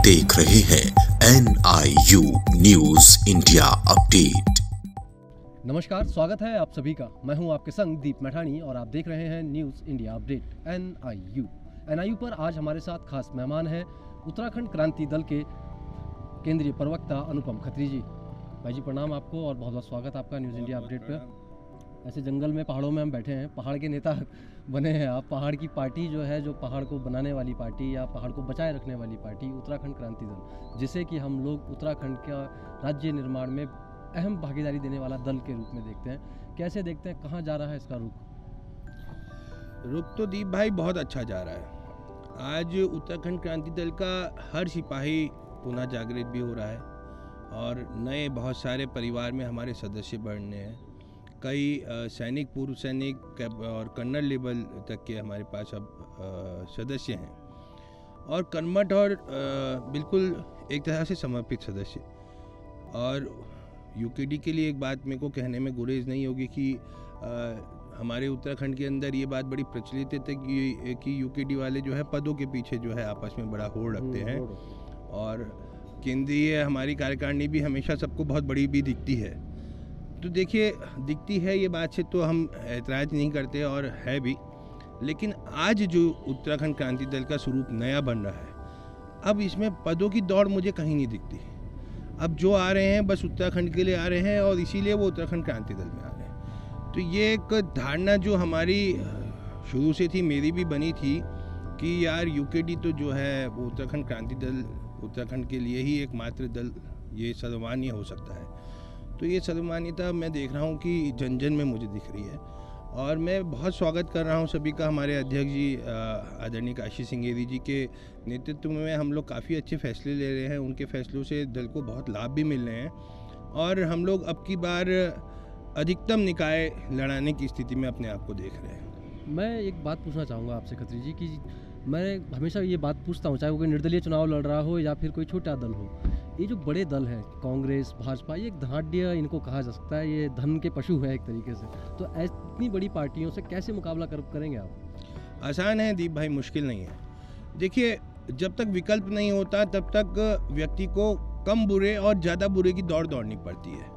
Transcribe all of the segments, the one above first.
देख रहे हैं NIU न्यूज इंडिया अपडेट। नमस्कार, स्वागत है आप सभी का। मैं हूं आपके संग दीप मैठानी और आप देख रहे हैं न्यूज़ इंडिया अपडेट NIU पर आज हमारे साथ खास मेहमान हैं उत्तराखंड क्रांति दल के केंद्रीय प्रवक्ता अनुपम खत्री जी। भाई जी प्रणाम आपको और बहुत बहुत स्वागत आपका न्यूज़ इंडिया अपडेट पर। ऐसे जंगल में पहाड़ों में हम बैठे हैं, पहाड़ के नेता बने हैं आप। पहाड़ की पार्टी जो है, जो पहाड़ को बनाने वाली पार्टी या पहाड़ को बचाए रखने वाली पार्टी उत्तराखंड क्रांति दल, जिसे कि हम लोग उत्तराखंड का राज्य निर्माण में अहम भागीदारी देने वाला दल के रूप में देखते हैं। कैसे देखते हैं, कहाँ जा रहा है इसका रुख तो दीप भाई बहुत अच्छा जा रहा है। आज उत्तराखंड क्रांति दल का हर सिपाही पुनः जागृत भी हो रहा है और नए बहुत सारे परिवार में हमारे सदस्य बढ़ने हैं। कई सैनिक, पूर्व सैनिक और कर्नल लेवल तक के हमारे पास अब सदस्य हैं और कर्मठ और बिल्कुल एक तरह से समर्पित सदस्य। और यूकेडी के लिए एक बात मेरे को कहने में गुरेज नहीं होगी कि हमारे उत्तराखंड के अंदर ये बात बड़ी प्रचलित है कि यूकेडी वाले जो है पदों के पीछे जो है आपस में बड़ा होड़ रखते हैं और केंद्रीय हमारी कार्यकारिणी भी हमेशा सबको बहुत बड़ी भी दिखती है। तो देखिए, दिखती है ये बात से तो हम ऐतराज़ नहीं करते और है भी, लेकिन आज जो उत्तराखंड क्रांति दल का स्वरूप नया बन रहा है, अब इसमें पदों की दौड़ मुझे कहीं नहीं दिखती। अब जो आ रहे हैं बस उत्तराखंड के लिए आ रहे हैं और इसीलिए वो उत्तराखंड क्रांति दल में आ रहे हैं। तो ये एक धारणा जो हमारी शुरू से थी, मेरी भी बनी थी कि यार यूकेडी तो जो है वो उत्तराखंड क्रांति दल उत्तराखंड के लिए ही एकमात्र दल ये सर्वमान्य हो सकता है। तो ये सर्वमान्यता मैं देख रहा हूँ कि जन जन में मुझे दिख रही है और मैं बहुत स्वागत कर रहा हूँ सभी का। हमारे अध्यक्ष जी आदरणीय काशी सिंगेरी जी के नेतृत्व में हम लोग काफ़ी अच्छे फैसले ले रहे हैं। उनके फैसलों से दल को बहुत लाभ भी मिल रहे हैं और हम लोग अब की बार अधिकतम निकाय लड़ाने की स्थिति में अपने आप को देख रहे हैं। मैं एक बात पूछना चाहूँगा आपसे खत्री जी कि मैं हमेशा ये बात पूछता हूँ, चाहे वो कोई निर्दलीय चुनाव लड़ रहा हो या फिर कोई छोटा दल हो, ये जो बड़े दल हैं कांग्रेस, भाजपा, ये एक धनाढ्य इनको कहा जा सकता है, ये धन के पशु है एक तरीके से। तो इतनी बड़ी पार्टियों से कैसे मुकाबला करेंगे आप? आसान है दीप भाई, मुश्किल नहीं है। देखिए, जब तक विकल्प नहीं होता तब तक व्यक्ति को कम बुरे और ज़्यादा बुरे की दौड़ दौड़नी पड़ती है।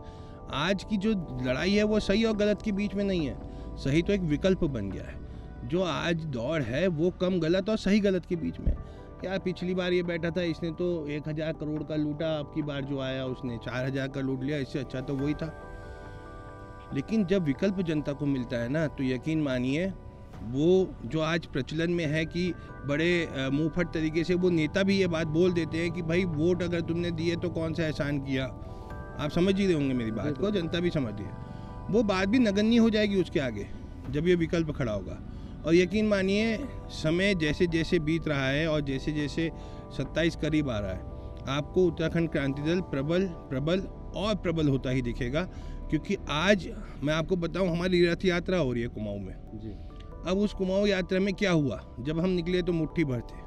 आज की जो लड़ाई है वो सही और गलत के बीच में नहीं है, सही तो एक विकल्प बन गया है। जो आज दौड़ है वो कम गलत और सही गलत के बीच में। क्या पिछली बार ये बैठा था, इसने तो 1000 करोड़ का लूटा, अब की बार जो आया उसने 4000 का लूट लिया, इससे अच्छा तो वही था। लेकिन जब विकल्प जनता को मिलता है ना, तो यकीन मानिए वो जो आज प्रचलन में है कि बड़े मुंहफट तरीके से वो नेता भी ये बात बोल देते हैं कि भाई वोट अगर तुमने दिए तो कौन सा एहसान किया। आप समझ ही रहे होंगे मेरी बात को, जनता भी समझ रही है। वो बात भी नगण्य हो जाएगी उसके आगे जब ये विकल्प खड़ा होगा। और यकीन मानिए समय जैसे जैसे बीत रहा है और जैसे जैसे 27 करीब आ रहा है, आपको उत्तराखंड क्रांति दल प्रबल और प्रबल होता ही दिखेगा। क्योंकि आज मैं आपको बताऊं, हमारी रथ यात्रा हो रही है कुमाऊं में जी। अब उस कुमाऊं यात्रा में क्या हुआ, जब हम निकले तो मुट्ठी भर थे,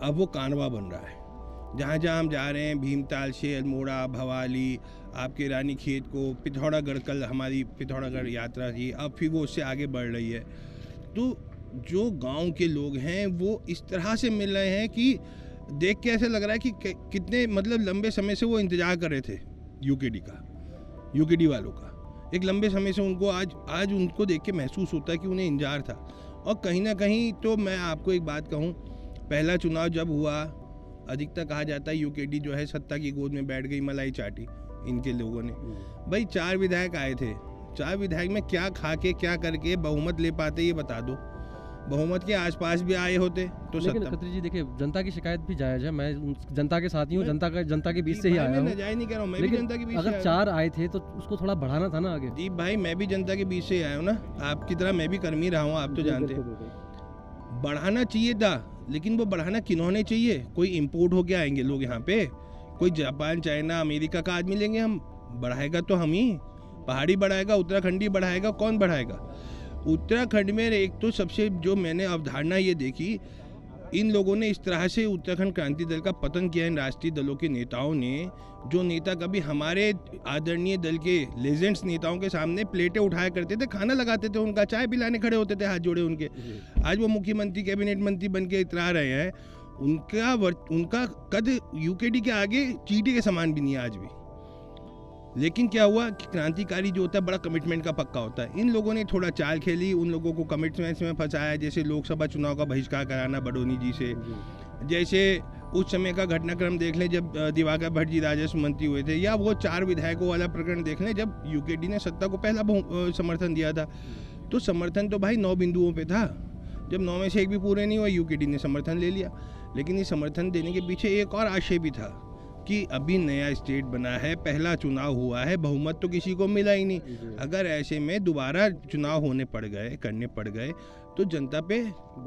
अब वो कानवा बन रहा है। जहाँ जहाँ हम जा रहे हैं, भीमताल से अल्मोड़ा, भवाली, आपके रानी खेत को, पिथौरागढ़, कल हमारी पिथौरागढ़ यात्रा थी, अब फिर वो उससे आगे बढ़ रही है। तो जो गांव के लोग हैं वो इस तरह से मिल रहे हैं कि देख के ऐसा लग रहा है कि कितने मतलब लंबे समय से वो इंतज़ार कर रहे थे यूकेडी वालों का। एक लंबे समय से उनको आज उनको देख के महसूस होता है कि उन्हें इंतजार था। और कहीं ना कहीं तो मैं आपको एक बात कहूँ, पहला चुनाव जब हुआ, अधिकतर कहा जाता है यूकेडी जो है सत्ता की गोद में बैठ गई, मलाई चाटी इनके लोगों ने। भाई 4 विधायक आए थे, 4 विधायक में क्या खा के क्या करके बहुमत ले पाते, ये बता दो। बहुमत के आसपास भी आए होते तो लेकिन खत्री जी देखिए, जनता की शिकायत भी जायज है। मैं जनता के साथ ही हूँ, जनता के बीच से ही आया हूँ। नहीं कह रहा हूँ, मैं भी जनता के बीच से। अगर 4 आए थे तो उसको थोड़ा बढ़ाना था ना आगे। दीप भाई, मैं भी जनता के बीच से आया हूँ ना, आपकी तरह मैं भी कर्मी रहा हूँ, आप तो जानते हैं। बढ़ाना चाहिए था, लेकिन वो बढ़ाना किन्होंने चाहिए? कोई इम्पोर्ट होके आएंगे लोग यहाँ पे, कोई जापान, चाइना, अमेरिका का आदमी लेंगे हम? बढ़ाएगा तो हम ही, पहाड़ी बढ़ाएगा, उत्तराखंडी बढ़ाएगा, कौन बढ़ाएगा? उत्तराखंड में एक तो सबसे जो मैंने अवधारणा ये देखी, इन लोगों ने इस तरह से उत्तराखंड क्रांति दल का पतन किया। इन राष्ट्रीय दलों के नेताओं ने, जो नेता कभी हमारे आदरणीय दल के लेजेंड्स नेताओं के सामने प्लेटें उठाया करते थे, खाना लगाते थे, उनका चाय पिलाने खड़े होते थे हाथ जोड़े उनके, आज वो मुख्यमंत्री, कैबिनेट मंत्री बन के इतरा रहे हैं उनका कद यूकेडी के आगे चींटी के समान भी नहीं है आज भी। लेकिन क्या हुआ कि क्रांतिकारी जो होता है बड़ा कमिटमेंट का पक्का होता है। इन लोगों ने थोड़ा चाल खेली, उन लोगों को कमिटमेंट्स में फंसाया, जैसे लोकसभा चुनाव का बहिष्कार कराना बडोनी जी से, जैसे उस समय का घटनाक्रम देख लें जब दिवाकर भट्ट जी राजस्व मंत्री हुए थे, या वो 4 विधायकों वाला प्रकरण देख लें जब यूकेडी ने सत्ता को पहला समर्थन दिया था। तो समर्थन तो भाई 9 बिंदुओं पे था, जब 9 में से एक भी पूरे नहीं हुआ यूकेडी ने समर्थन ले लिया। लेकिन इस समर्थन देने के पीछे एक और आशय भी था कि अभी नया स्टेट बना है, पहला चुनाव हुआ है, बहुमत तो किसी को मिला ही नहीं। अगर ऐसे में दोबारा चुनाव करने पड़ गए तो जनता पे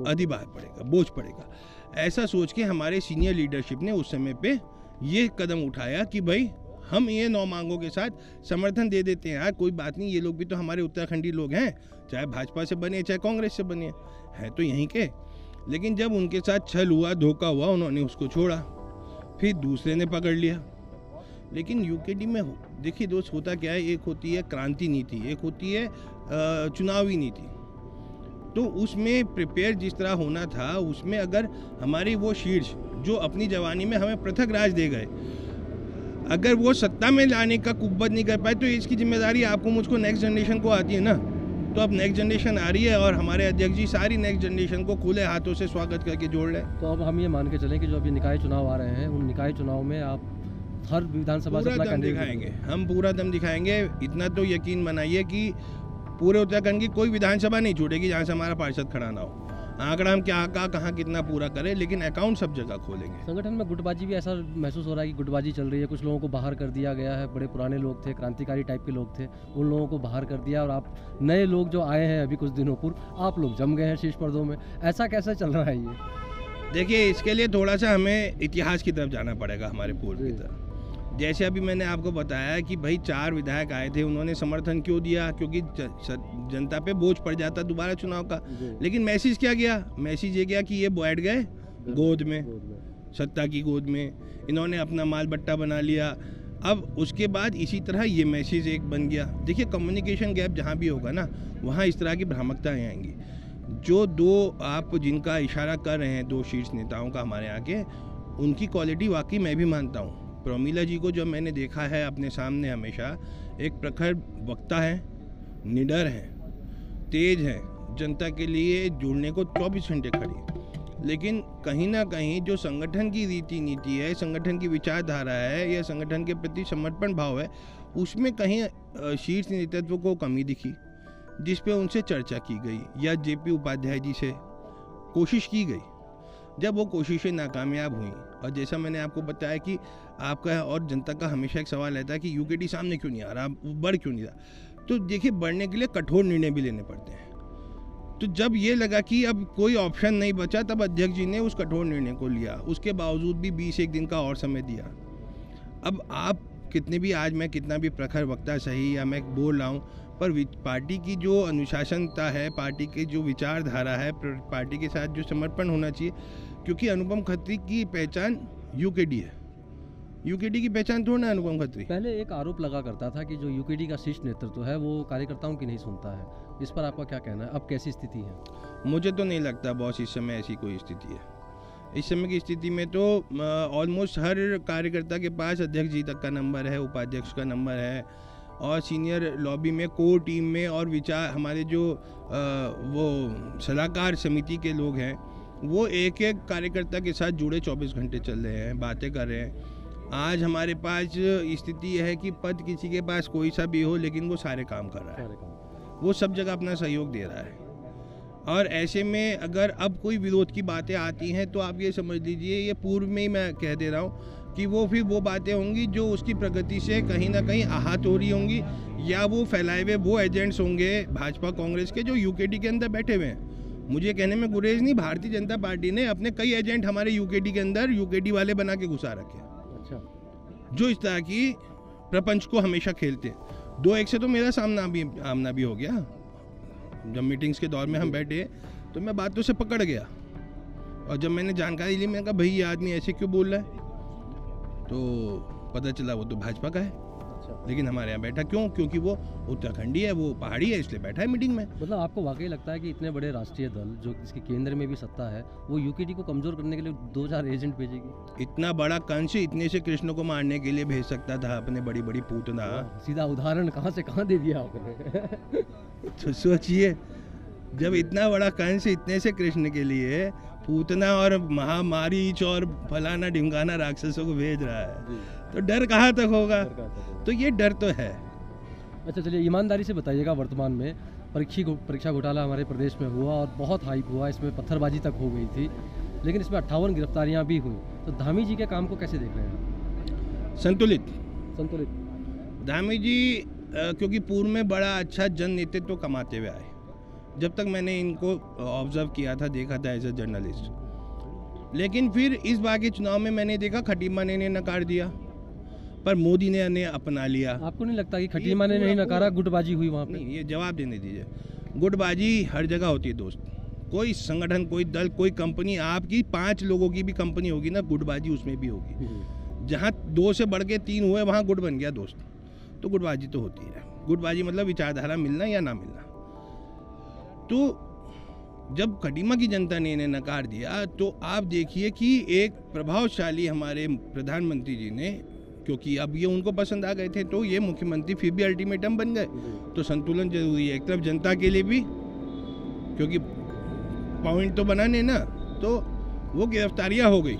अधिभार पड़ेगा, बोझ पड़ेगा। ऐसा सोच के हमारे सीनियर लीडरशिप ने उस समय पे ये कदम उठाया कि भाई हम ये 9 मांगों के साथ समर्थन दे देते हैं। यार कोई बात नहीं, ये लोग भी तो हमारे उत्तराखंडी लोग हैं, चाहे भाजपा से बने चाहे कांग्रेस से बने हैं तो यहीं के। लेकिन जब उनके साथ छल हुआ, धोखा हुआ, उन्होंने उसको छोड़ा, फिर दूसरे ने पकड़ लिया। लेकिन यूकेडी में देखिए दोस्त होता क्या है, एक होती है क्रांति नीति, एक होती है चुनावी नीति। तो उसमें प्रिपेयर जिस तरह होना था, उसमें अगर हमारी वो शीर्ष जो अपनी जवानी में हमें पृथक राज दे गए, अगर वो सत्ता में लाने का कुब्बत नहीं कर पाए तो इसकी जिम्मेदारी आपको मुझको नेक्स्ट जनरेशन को आती है ना। तो अब नेक्स्ट जनरेशन आ रही है और हमारे अध्यक्ष जी सारी नेक्स्ट जनरेशन को खुले हाथों से स्वागत करके जोड़ रहे हैं। तो अब हम ये मान के चलें कि जो अभी निकाय चुनाव आ रहे हैं, उन निकाय चुनाव में आप हर विधानसभा से पूरा दम दिखाएंगे, हम पूरा दम दिखाएंगे। इतना तो यकीन बनाइए कि पूरे उत्तराखंड की कोई विधानसभा नहीं छूटेगी जहाँ से हमारा पार्षद खड़ा ना हो। आंकड़ा हम क्या कहाँ कितना पूरा करें, लेकिन अकाउंट सब जगह खोलेंगे। संगठन में गुटबाजी भी ऐसा महसूस हो रहा है कि गुटबाजी चल रही है, कुछ लोगों को बाहर कर दिया गया है। बड़े पुराने लोग थे, क्रांतिकारी टाइप के लोग थे, उन लोगों को बाहर कर दिया और आप नए लोग जो आए हैं अभी कुछ दिनों पूर्व, आप लोग जम गए हैं शीर्ष पदों में। ऐसा कैसे चल रहा है ये? देखिए, इसके लिए थोड़ा सा हमें इतिहास की तरफ जाना पड़ेगा, हमारे पूर्व की तरफ। जैसे अभी मैंने आपको बताया कि भाई 4 विधायक आए थे, उन्होंने समर्थन क्यों दिया? क्योंकि जनता पे बोझ पड़ जाता दोबारा चुनाव का। लेकिन मैसेज क्या गया? मैसेज ये गया कि ये बैठ गए गोद में, सत्ता की गोद में, इन्होंने अपना माल बट्टा बना लिया। अब उसके बाद इसी तरह ये मैसेज एक बन गया। देखिए, कम्युनिकेशन गैप जहाँ भी होगा ना, वहाँ इस तरह की भ्रामकताएँ आएंगी। जो 2 आप जिनका इशारा कर रहे हैं, 2 शीर्ष नेताओं का हमारे यहाँ के, उनकी क्वालिटी वाकई मैं भी मानता हूँ। प्रमिला जी को जब मैंने देखा है अपने सामने, हमेशा एक प्रखर वक्ता है, निडर है, तेज है, जनता के लिए जुड़ने को 24 घंटे खड़ी है। लेकिन कहीं ना कहीं जो संगठन की रीति नीति है, संगठन की विचारधारा है, या संगठन के प्रति समर्पण भाव है, उसमें कहीं शीर्ष नेतृत्व को कमी दिखी, जिस पे उनसे चर्चा की गई या जेपी उपाध्याय जी से कोशिश की गई। जब वो कोशिशें नाकामयाब हुई, और जैसा मैंने आपको बताया कि आपका और जनता का हमेशा एक सवाल रहता है कि यूकेडी सामने क्यों नहीं आ रहा, बढ़ क्यों नहीं रहा। तो देखिए, बढ़ने के लिए कठोर निर्णय भी लेने पड़ते हैं। तो जब ये लगा कि अब कोई ऑप्शन नहीं बचा, तब अध्यक्ष जी ने उस कठोर निर्णय को लिया। उसके बावजूद भी 21 दिन का और समय दिया। अब आप कितने भी, आज मैं कितना भी प्रखर वक्ता सही या मैं बोल रहा हूँ, पर पार्टी की जो अनुशासनता है, पार्टी की जो विचारधारा है, पार्टी के साथ जो समर्पण होना चाहिए, क्योंकि अनुपम खत्री की पहचान यूकेडी है, यूकेडी की पहचान थोड़ा ना अनुपम खत्री। पहले एक आरोप लगा करता था कि जो यूकेडी का शीर्ष नेतृत्व है वो कार्यकर्ताओं की नहीं सुनता है। इस पर आपका क्या कहना है? अब कैसी स्थिति है? मुझे तो नहीं लगता बॉस इस समय ऐसी कोई स्थिति है। इस समय की स्थिति में तो ऑलमोस्ट हर कार्यकर्ता के पास अध्यक्ष जी तक का नंबर है, उपाध्यक्ष का नंबर है, और सीनियर लॉबी में, कोर टीम में, और विचार हमारे जो वो सलाहकार समिति के लोग हैं, वो एक एक कार्यकर्ता के साथ जुड़े 24 घंटे चल रहे हैं, बातें कर रहे हैं। आज हमारे पास स्थिति है कि पद किसी के पास कोई सा भी हो, लेकिन वो सारे काम कर रहा है, वो सब जगह अपना सहयोग दे रहा है। और ऐसे में अगर अब कोई विरोध की बातें आती हैं, तो आप ये समझ लीजिए, ये पूर्व में ही मैं कह दे रहा हूँ कि वो फिर वो बातें होंगी जो उसकी प्रगति से कहीं ना कहीं आहत हो रही होंगी, या वो फैलाए हुए वो एजेंट्स होंगे भाजपा कांग्रेस के जो यूकेडी के अंदर बैठे हुए हैं। मुझे कहने में गुरेज नहीं, भारतीय जनता पार्टी ने अपने कई एजेंट हमारे यूकेडी के अंदर यूकेडी वाले बना के घुसा रखे हैं। अच्छा। जो इस तरह की प्रपंच को हमेशा खेलते हैं। 2-1 से तो मेरा आमना भी हो गया। जब मीटिंग्स के दौर में हम बैठे तो मैं बातों से पकड़ गया, और जब मैंने जानकारी ली, मैंने कहा भाई ये आदमी ऐसे क्यों बोल रहा है, तो पता चला वो तो भाजपा का है। अच्छा। लेकिन हमारे यहाँ बैठा क्यों? क्योंकि वो उत्तराखंडी है, वो पहाड़ी है, इसलिए बैठा है मीटिंग में। मतलब आपको वाकई लगता है कि इतने बड़े राष्ट्रीय दल जो इसके केंद्र में भी सत्ता है वो यूकेडी को कमजोर करने के लिए 2-4 एजेंट भेजेगी? इतना बड़ा कंस इतने से कृष्ण को मारने के लिए भेज सकता था अपने बड़ी बड़ी पूतना। सीधा उदाहरण कहाँ से कहाँ दे दिया आपने। तो सोचिए, जब इतना बड़ा कंस इतने से कृष्ण के लिए पूतना और महामारीच और फलाना ढिमकाना राक्षसों को भेज रहा है, तो डर कहाँ तक होगा? तो ये डर तो है। अच्छा चलिए, ईमानदारी से बताइएगा, वर्तमान में परीक्षा घोटाला हमारे प्रदेश में हुआ और बहुत हाइप हुआ, इसमें पत्थरबाजी तक हो गई थी, लेकिन इसमें 58 गिरफ्तारियां भी हुई। तो धामी जी के काम को कैसे देख रहे हैं? संतुलित। धामी जी क्योंकि पूर्व में बड़ा अच्छा जन नेतृत्व कमाते हुए आए, जब तक मैंने इनको ऑब्जर्व किया था, देखा था एज ए जर्नलिस्ट। लेकिन फिर इस बार के चुनाव में मैंने देखा खटीमा ने नकार दिया, पर मोदी ने अपना लिया। आपको नहीं लगता कि खटीमा ने नहीं नकारा, गुटबाजी हुई वहाँ पे? नहीं, ये जवाब देने दीजिए। गुटबाजी हर जगह होती है दोस्त। कोई संगठन, कोई दल, कोई कंपनी, आपकी 5 लोगों की भी कंपनी होगी ना, गुटबाजी उसमें भी होगी। जहाँ 2 से बढ़ के 3 हुए वहाँ गुट बन गया दोस्त, तो गुटबाजी तो होती है। गुटबाजी मतलब विचारधारा मिलना या ना मिलना। तो जब खटीमा की जनता ने इन्हें नकार दिया, तो आप देखिए कि एक प्रभावशाली हमारे प्रधानमंत्री जी ने, क्योंकि अब ये उनको पसंद आ गए थे, तो ये मुख्यमंत्री फिर भी अल्टीमेटम बन गए। तो संतुलन जरूरी है, एक तरफ जनता के लिए भी, क्योंकि पॉइंट तो बनाने ना, तो वो गिरफ्तारियां हो गई,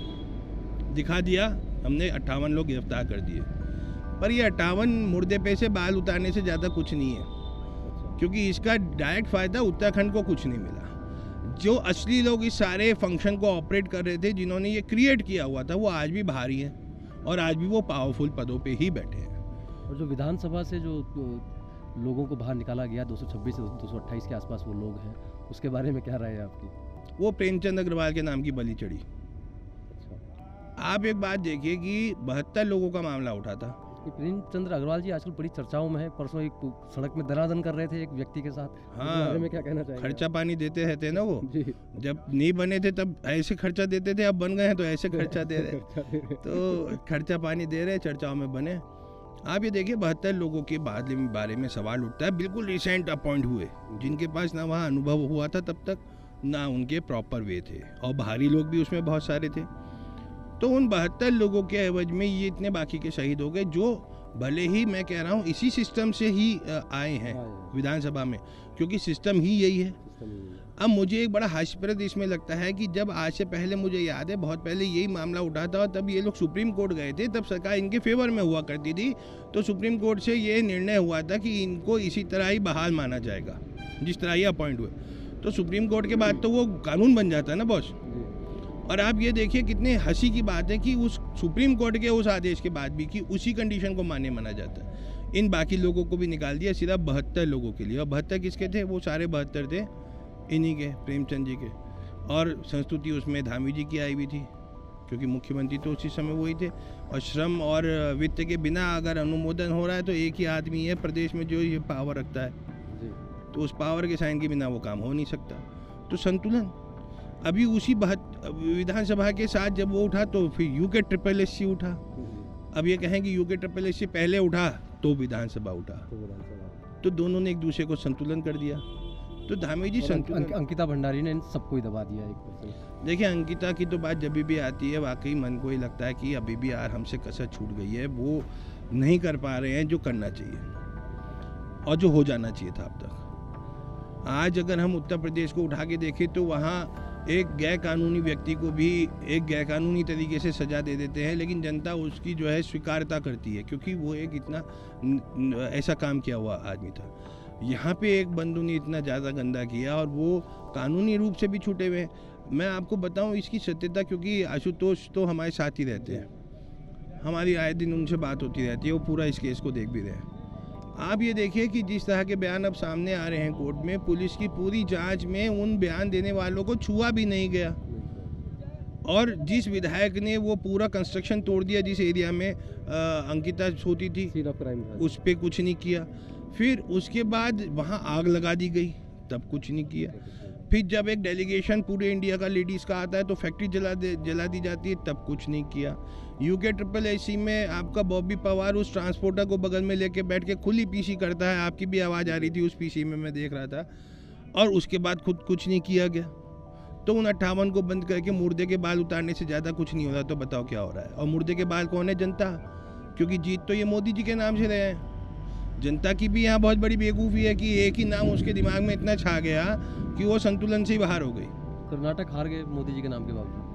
दिखा दिया हमने 58 लोग गिरफ्तार कर दिए। पर ये 58 मुर्दे पे से बाल उतारने से ज़्यादा कुछ नहीं है, क्योंकि इसका डायरेक्ट फ़ायदा उत्तराखंड को कुछ नहीं मिला। जो असली लोग इस सारे फंक्शन को ऑपरेट कर रहे थे, जिन्होंने ये क्रिएट किया हुआ था, वो आज भी बाहर ही हैं और आज भी वो पावरफुल पदों पे ही बैठे हैं। और जो विधानसभा से जो लोगों को बाहर निकाला गया, 226 से 228 के आसपास वो लोग हैं, उसके बारे में क्या राय है आपकी? वो प्रेमचंद अग्रवाल के नाम की बलि चढ़ी। आप एक बात देखिए कि 72 लोगों का मामला उठा था। प्रेमचंद अग्रवाल जी आजकल बड़ी चर्चाओं में है। परसों एक सड़क में दनादन कर रहे थे एक व्यक्ति के साथ। हाँ, बारे में क्या कहना चाहिए? खर्चा पानी देते रहते ना वो जी। जब नहीं बने थे तब ऐसे खर्चा देते थे, अब बन गए हैं तो ऐसे खर्चा दे रहे। तो खर्चा पानी दे रहे, चर्चाओं में बने। आप ये देखिए 72 लोगों के बारे में सवाल उठता है, बिल्कुल रिसेंट अपॉइंट हुए, जिनके पास ना वहाँ अनुभव हुआ था तब तक, ना उनके प्रॉपर वे थे, और बाहरी लोग भी उसमें बहुत सारे थे। तो उन 72 लोगों के एवज में ये इतने बाकी के शहीद हो गए, जो भले ही मैं कह रहा हूँ इसी सिस्टम से ही आए हैं विधानसभा में, क्योंकि सिस्टम ही यही है। अब मुझे एक बड़ा हास्यप्रद इसमें लगता है कि जब आज से पहले, मुझे याद है बहुत पहले यही मामला उठा था, तब ये लोग सुप्रीम कोर्ट गए थे, तब सरकार इनके फेवर में हुआ करती थी, तो सुप्रीम कोर्ट से ये निर्णय हुआ था कि इनको इसी तरह ही बहाल माना जाएगा जिस तरह ये अपॉइंट हुए। तो सुप्रीम कोर्ट के बाद तो वो कानून बन जाता है ना बॉस। और आप ये देखिए कितने हंसी की बात है कि उस सुप्रीम कोर्ट के उस आदेश के बाद भी कि उसी कंडीशन को माने माना जाता है। इन बाकी लोगों को भी निकाल दिया, सिर्फ 72 लोगों के लिए। और 72 किसके थे? वो सारे 72 थे इन्हीं के, प्रेमचंद जी के। और संस्तुति उसमें धामी जी की आई हुई थी, क्योंकि मुख्यमंत्री तो उसी समय वही थे। और श्रम और वित्त के बिना अगर अनुमोदन हो रहा है, तो एक ही आदमी है प्रदेश में जो ये पावर रखता है, तो उस पावर के साइन के बिना वो काम हो नहीं सकता। तो संतुलन अभी उसी विधानसभा के साथ जब वो उठा, तो फिर यूके SSS उठा। अब ये कहें कि यूके SSS पहले उठा तो विधानसभा उठा, तो दोनों ने एक दूसरे को संतुलन कर दिया। तो धामी जी संतुलन। अंकिता भंडारी ने इन सबको ही दबा दिया 1%। देखिए, अंकिता की तो बात जब भी आती है, वाकई मन को ही लगता है कि अभी भी यार हमसे कसर छूट गई है, वो नहीं कर पा रहे हैं जो करना चाहिए और जो हो जाना चाहिए था अब तक। आज अगर हम उत्तर प्रदेश को उठा के देखें, तो वहाँ एक गैर कानूनी व्यक्ति को भी एक गैर कानूनी तरीके से सजा दे देते हैं, लेकिन जनता उसकी जो है स्वीकारता करती है, क्योंकि वो एक इतना ऐसा काम किया हुआ आदमी था। यहाँ पे एक बंधु ने इतना ज़्यादा गंदा किया और वो कानूनी रूप से भी छूटे हुए। मैं आपको बताऊँ इसकी सत्यता, क्योंकि आशुतोष तो हमारे साथ ही रहते हैं, हमारी आए दिन उनसे बात होती रहती है, वो पूरा इस केस को देख भी रहे हैं। आप ये देखिए कि जिस तरह के बयान अब सामने आ रहे हैं कोर्ट में, पुलिस की पूरी जांच में उन बयान देने वालों को छुआ भी नहीं गया। और जिस विधायक ने वो पूरा कंस्ट्रक्शन तोड़ दिया जिस एरिया में अंकिता सोती थी, उस पर कुछ नहीं किया। फिर उसके बाद वहाँ आग लगा दी गई, तब कुछ नहीं किया। फिर जब एक डेलीगेशन पूरे इंडिया का लेडीज़ का आता है तो फैक्ट्री जला दी जाती है, तब कुछ नहीं किया। यूके SSSC में आपका बॉबी पवार उस ट्रांसपोर्टर को बगल में लेके बैठ के खुली पीसी करता है, आपकी भी आवाज़ आ रही थी उस पीसी में, मैं देख रहा था, और उसके बाद खुद कुछ नहीं किया गया। तो उन 58 को बंद करके मुर्दे के बाल उतारने से ज़्यादा कुछ नहीं हो रहा, तो बताओ क्या हो रहा है। और मुर्दे के बाल कौन है? जनता, क्योंकि जीत तो ये मोदी जी के नाम से रहे हैं। जनता की भी यहाँ बहुत बड़ी बेवकूफ़ी है कि एक ही नाम उसके दिमाग में इतना छा गया कि वो संतुलन से ही बाहर हो गई। कर्नाटक हार गए मोदी जी के नाम के बावजूद।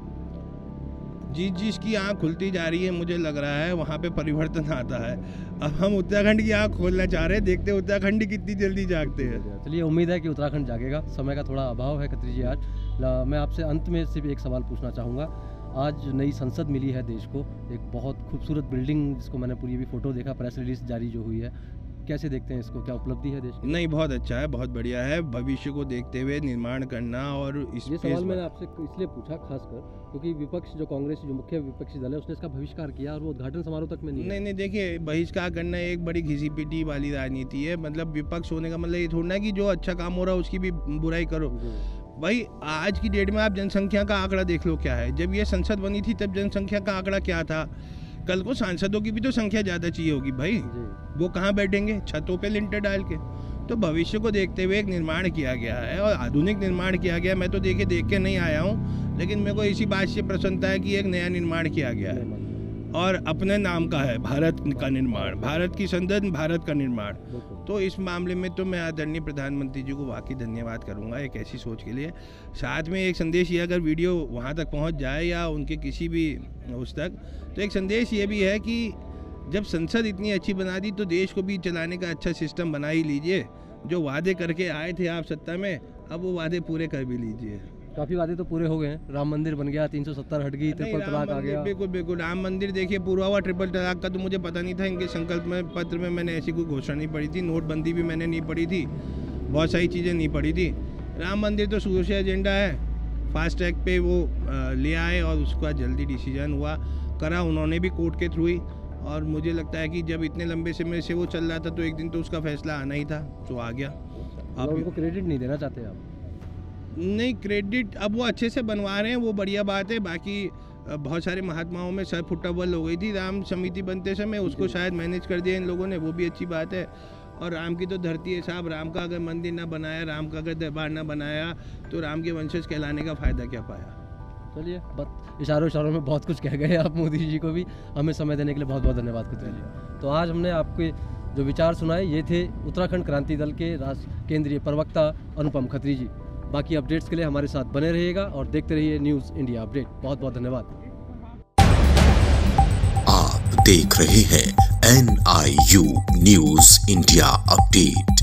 जिसकी आँख खुलती जा रही है, मुझे लग रहा है वहाँ पे परिवर्तन आता है। अब हम उत्तराखंड की आँख खोलना चाह रहे हैं, देखते हैं उत्तराखंड कितनी जल्दी जागते हैं। चलिए, उम्मीद है कि उत्तराखंड जागेगा। समय का थोड़ा अभाव है खत्री जी आज। मैं आपसे अंत में सिर्फ एक सवाल पूछना चाहूँगा। आज नई संसद मिली है देश को, एक बहुत खूबसूरत बिल्डिंग जिसको मैंने पूरी अभी फ़ोटो देखा, प्रेस रिलीज जारी जो हुई है, कैसे देखते हैं इसको? क्या उपलब्धि है देश की? नहीं, बहुत अच्छा है, बहुत बढ़िया है। भविष्य को देखते हुए निर्माण करना, और ये सवाल मैंने आपसे इसलिए पूछा खासकर क्योंकि विपक्ष जो कांग्रेस जो मुख्य विपक्षी दल है उसने इसका बहिष्कार किया और वो उद्घाटन समारोह तक में नहीं। देखिए, बहिष्कार करना एक बड़ी घिसी पिटी वाली राजनीति है। मतलब विपक्ष होने का मतलब ये थोड़ा ना कि जो अच्छा काम हो रहा है उसकी भी बुराई करो। भाई, आज की डेट में आप जनसंख्या का आंकड़ा देख लो क्या है। जब ये संसद बनी थी तब जनसंख्या का आंकड़ा क्या था? कल को सांसदों की भी तो संख्या ज़्यादा चाहिए होगी भाई, वो कहाँ बैठेंगे? छतों पे लिंटर डाल के। तो भविष्य को देखते हुए एक निर्माण किया गया है और आधुनिक निर्माण किया गया। मैं तो देख के नहीं आया हूँ, लेकिन मेरे को इसी बात से प्रसन्नता है कि एक नया निर्माण किया गया है और अपने नाम का है, भारत का निर्माण, भारत की संसद, भारत का निर्माण। तो इस मामले में तो मैं आदरणीय प्रधानमंत्री जी को वाकई धन्यवाद करूंगा एक ऐसी सोच के लिए। साथ में एक संदेश ये, अगर वीडियो वहां तक पहुंच जाए या उनके किसी भी उस तक, तो एक संदेश ये भी है कि जब संसद इतनी अच्छी बना दी तो देश को भी चलाने का अच्छा सिस्टम बना ही लीजिए। जो वादे करके आए थे आप सत्ता में, अब वो वादे पूरे कर भी लीजिए। काफ़ी वादे तो पूरे हो गए हैं। राम मंदिर बन गया, 370 हट गई, ट्रिपल तलाक आ गया। बिल्कुल राम मंदिर देखिए पूरा हुआ। ट्रिपल तलाक का तो मुझे पता नहीं था, इनके संकल्प में पत्र में मैंने ऐसी कोई घोषणा नहीं पढ़ी थी। नोटबंदी भी मैंने नहीं पढ़ी थी, बहुत सारी चीज़ें नहीं पढ़ी थी। राम मंदिर तो शुरू से एजेंडा है, फास्ट ट्रैक पे वो ले आए और उसका जल्दी डिसीजन हुआ, करा उन्होंने भी कोर्ट के थ्रू ही। और मुझे लगता है कि जब इतने लंबे समय से वो चल रहा था तो एक दिन तो उसका फैसला आना ही था, तो आ गया। आप उनको क्रेडिट नहीं देना चाहते आप? नहीं, क्रेडिट अब वो अच्छे से बनवा रहे हैं, वो बढ़िया बात है। बाकी बहुत सारे महात्माओं में सर फुटबॉल हो गई थी राम समिति बनते समय, उसको शायद मैनेज कर दिया इन लोगों ने, वो भी अच्छी बात है। और राम की तो धरती है साहब, राम का अगर मंदिर ना बनाया, राम का अगर दरबार ना बनाया तो राम के वंशज कहलाने का फ़ायदा क्या पाया? चलिए, बस इशारों में बहुत कुछ कह गए आप मोदी जी को भी। हमें समय देने के लिए बहुत बहुत धन्यवाद करते हैं। तो आज हमने आपके जो विचार सुनाए ये थे उत्तराखंड क्रांति दल के केंद्रीय प्रवक्ता अनुपम खत्री जी। बाकी अपडेट्स के लिए हमारे साथ बने रहिएगा और देखते रहिए न्यूज़ इंडिया अपडेट। बहुत बहुत धन्यवाद। आप देख रहे हैं NIU न्यूज़ इंडिया अपडेट।